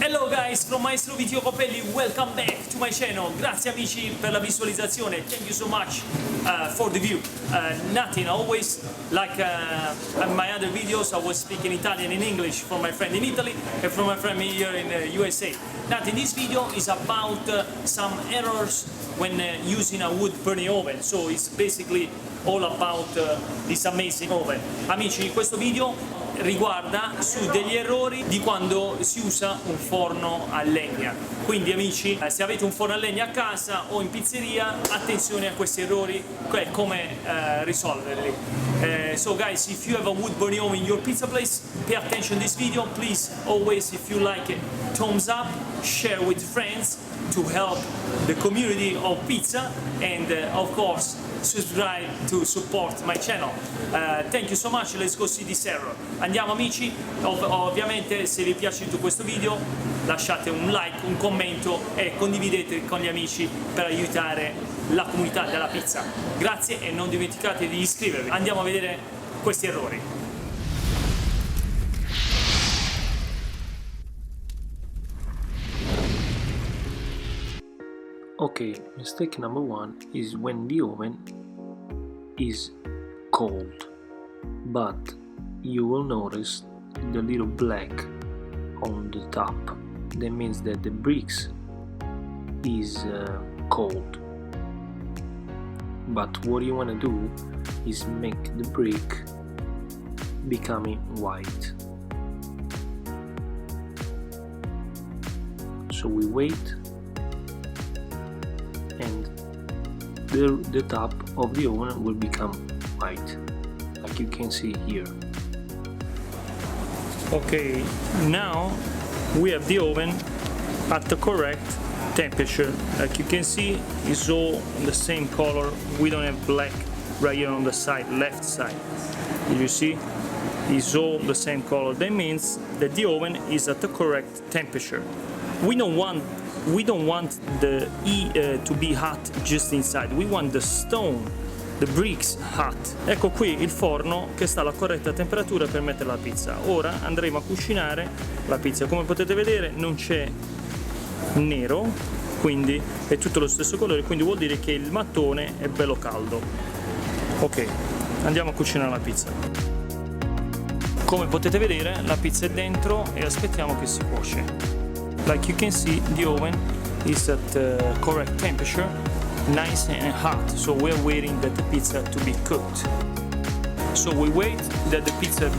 Hello guys, from Maestro with Iacopelli, welcome back to my channel. Grazie amici per la visualizzazione, thank you so much for the view. Nothing, always like my other videos, I was speaking Italian and English from my friend in Italy and from my friend here in USA. Nothing, this video is about some errors when using a wood burning oven, so it's basically all about this amazing oven. Amici, questo video riguarda su degli errori di quando si usa un forno a legna. Quindi amici, se avete un forno a legna a casa o in pizzeria, attenzione a questi errori e come risolverli. So guys, if you have a wood burning oven in your pizza place, pay attention to this video. Please, always, if you like it, thumbs up, share with friends to help the community of pizza, and of course subscribe to support my channel. Thank you so much, let's go see this error. Andiamo amici, ovviamente se vi piace tutto questo video lasciate un like, un commento e condividete con gli amici per aiutare la comunità della pizza. Grazie e non dimenticate di iscrivervi. Andiamo a vedere questi errori. Okay, mistake number one is when the oven is cold, but you will notice the little black on the top. That means that the bricks is cold. But what you want to do is make the brick becoming white. So we wait, and the top of the oven will become white, like you can see here. Okay, now we have the oven at the correct temperature. Like you can see, it's all the same color. We don't have black right here on the side, left side. You see, it's all the same color. That means that the oven is at the correct temperature. We don't want the to be hot just inside. We want the stone, the bricks hot. Ecco qui il forno che sta alla corretta temperatura per mettere la pizza. Ora andremo a cucinare la pizza. Come potete vedere non c'è nero, quindi è tutto lo stesso colore, quindi vuol dire che il mattone è bello caldo. Ok, andiamo a cucinare la pizza. Come potete vedere la pizza è dentro e aspettiamo che si cuoce. Like you can see, the oven is at the correct temperature, nice and hot, so we're waiting that the pizza to be cooked. So we wait that the pizza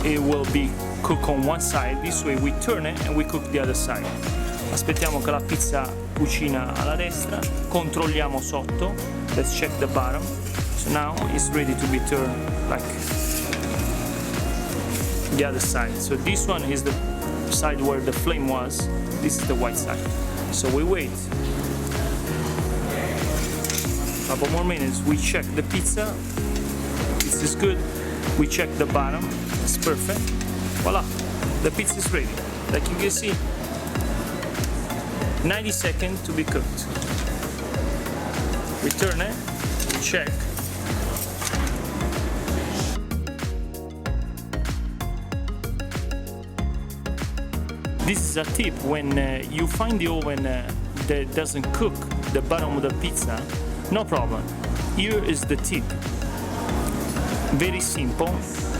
it will be cooked on one side, this way we turn it and we cook the other side. Aspettiamo che la pizza cucina alla destra, controlliamo sotto, let's check the bottom. So now it's ready to be turned like the other side. So this one is the side where the flame was, this is the white side. So we wait a couple more minutes, we check the pizza, this is good, we check the bottom, it's perfect, voila, the pizza is ready. Like you can see, 90 seconds to be cooked. We turn it, check. This is a tip when you find the oven that doesn't cook the bottom of the pizza, no problem. Here is the tip. Very simple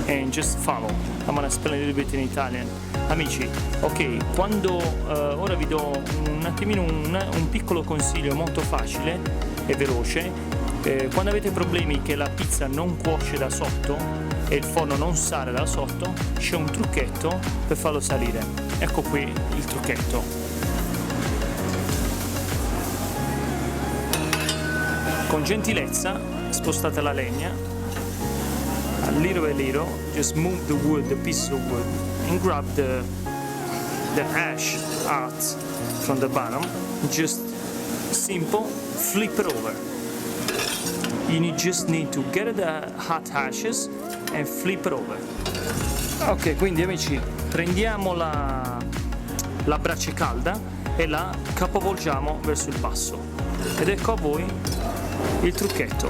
and just follow. I'm gonna spell a little bit in Italian. Amici, ok, quando ora vi do un attimino un piccolo consiglio molto facile e veloce. Quando avete problemi che la pizza non cuoce da sotto e il forno non sale da sotto, c'è un trucchetto per farlo salire. Ecco qui il trucchetto. Con gentilezza spostate la legna, a little by little, just move the wood, the pieces of wood, and grab the ash out from the bottom. Just simple, flip it over. You just need to get the hot ashes and flip it over. Ok, quindi amici, prendiamo la brace calda e la capovolgiamo verso il basso. Ed ecco a voi il trucchetto.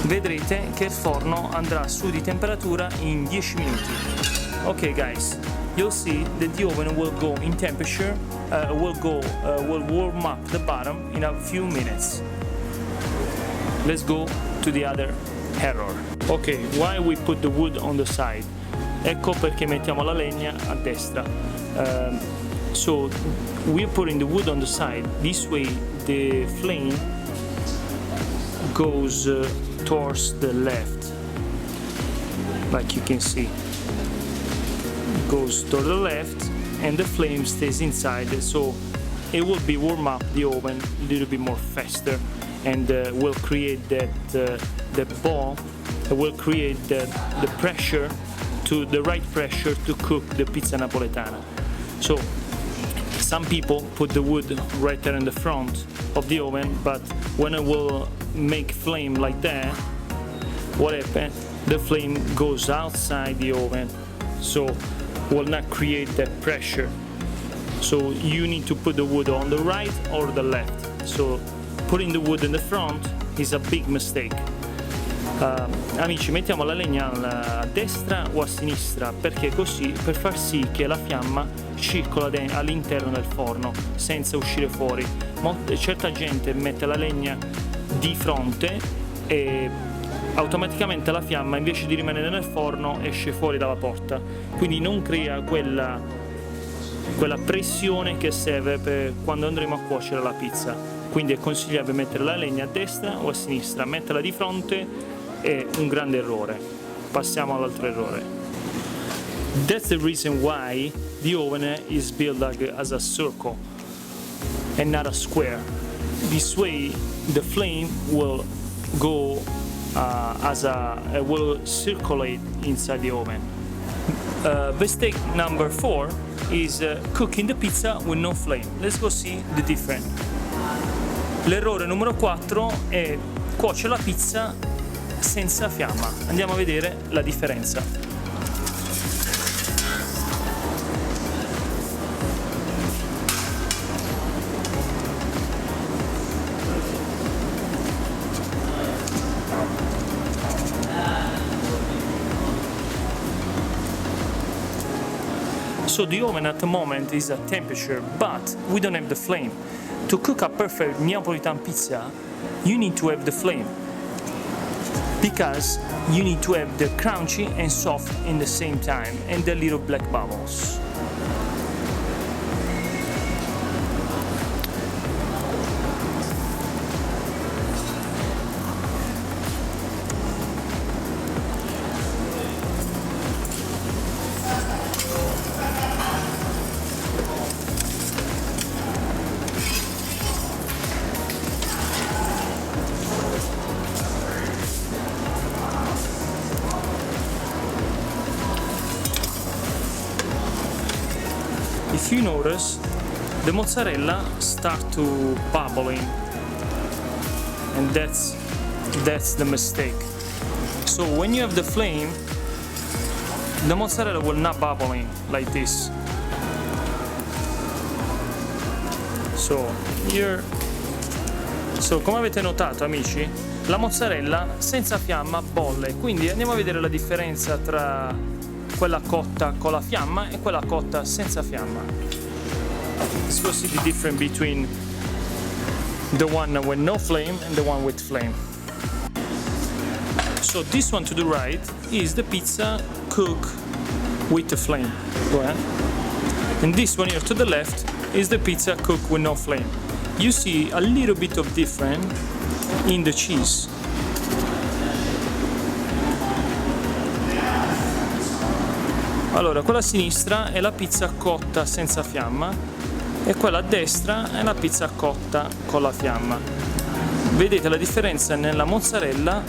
Vedrete che il forno andrà su di temperatura in 10 minuti. Ok guys, you'll see that the oven will go in temperature, will warm up the bottom in a few minutes. Let's go to the other error. Ok, why we put the wood on the side? Ecco perché mettiamo la legna a destra. So we're putting the wood on the side. This way the flame goes towards the left, like you can see. It goes to the left and the flame stays inside, so it will be warm up the oven a little bit more faster, and will create the ball, will create the pressure, to the right pressure to cook the pizza napoletana. So some people put the wood right there in the front of the oven, but when it will make flame like that, what happens? The flame goes outside the oven, so will not create that pressure. So you need to put the wood on the right or the left. So putting the wood in the front is a big mistake. Amici, mettiamo la legna a destra o a sinistra, perché così, per far sì che la fiamma circola all'interno del forno senza uscire fuori. Certa gente mette la legna di fronte e automaticamente la fiamma, invece di rimanere nel forno, esce fuori dalla porta, quindi non crea quella pressione che serve per quando andremo a cuocere la pizza. Quindi è consigliabile mettere la legna a destra o a sinistra. Metterla di fronte è un grande errore. Passiamo all'altro errore. That's the reason why the oven is built as a circle and not a square. This way the flame will go will circulate inside the oven. Mistake number 4 is cooking the pizza with no flame. Let's go see the difference. L'errore numero 4 è cuocere la pizza senza fiamma. Andiamo a vedere la differenza. So the oven at the moment is at temperature, but we don't have the flame. To cook a perfect Neapolitan pizza, you need to have the flame, because you need to have the crunchy and soft in the same time, and the little black bubbles. If you notice, the mozzarella start to bubbling, and that's the mistake. So when you have the flame, the mozzarella will not bubbling like this. So come avete notato, amici, la mozzarella senza fiamma bolle, quindi andiamo a vedere la differenza tra quella cotta con la fiamma e quella cotta senza fiamma. Let's go see the difference between the one with no flame and the one with flame. So this one to the right is the pizza cooked with the flame. Go ahead. And this one here to the left is the pizza cooked with no flame. You see a little bit of difference in the cheese. Allora, quella a sinistra è la pizza cotta senza fiamma e quella a destra è la pizza cotta con la fiamma. Vedete la differenza nella mozzarella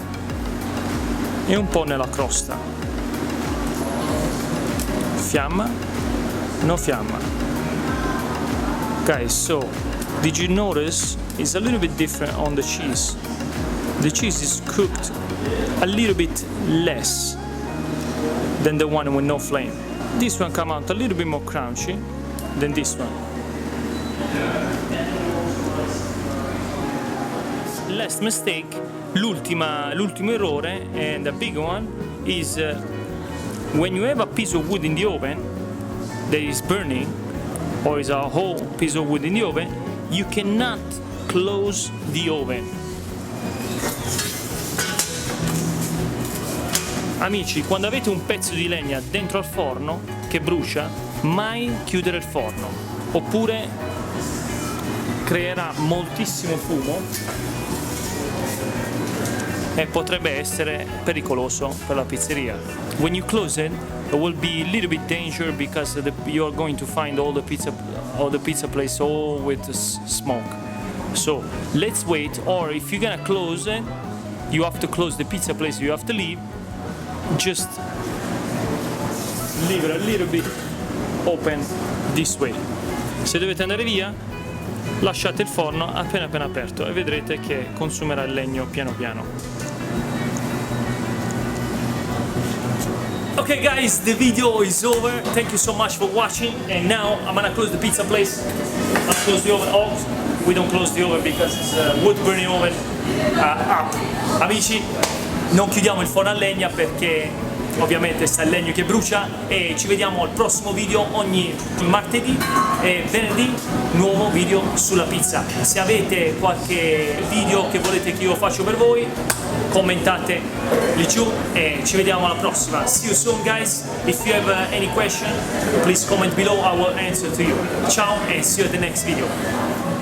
e un po' nella crosta. Fiamma, no fiamma. Guys, so did you notice it's a little bit different on the cheese? The cheese is cooked a little bit less than the one with no flame. This one come out a little bit more crunchy than this one. Last mistake, l'ultimo errore, and the big one, is when you have a piece of wood in the oven, that is burning or is a whole piece of wood in the oven, you cannot close the oven. Amici, quando avete un pezzo di legna dentro al forno che brucia, mai chiudere il forno, oppure creerà moltissimo fumo e potrebbe essere pericoloso per la pizzeria. When you close it, it will be a little bit dangerous because you are going to find all the pizza place all with smoke. So let's wait, or if you're gonna close it, you have to close the pizza place, you have to leave, just leave it a little bit open this way. Se dovete andare via, lasciate il forno appena aperto e vedrete che consumerà il legno piano piano. Okay guys, the video is over. Thank you so much for watching, and now I'm gonna close the pizza place. I'll close the oven. Oh, we don't close the oven because it's a wood burning oven up. Amici, non chiudiamo il forno a legna perché ovviamente sta il legno che brucia, e ci vediamo al prossimo video ogni martedì e venerdì, nuovo video sulla pizza. Se avete qualche video che volete che io faccia per voi, commentate lì giù e ci vediamo alla prossima. See you soon guys. If you have any question, please comment below, I will answer to you. Ciao and see you at the next video.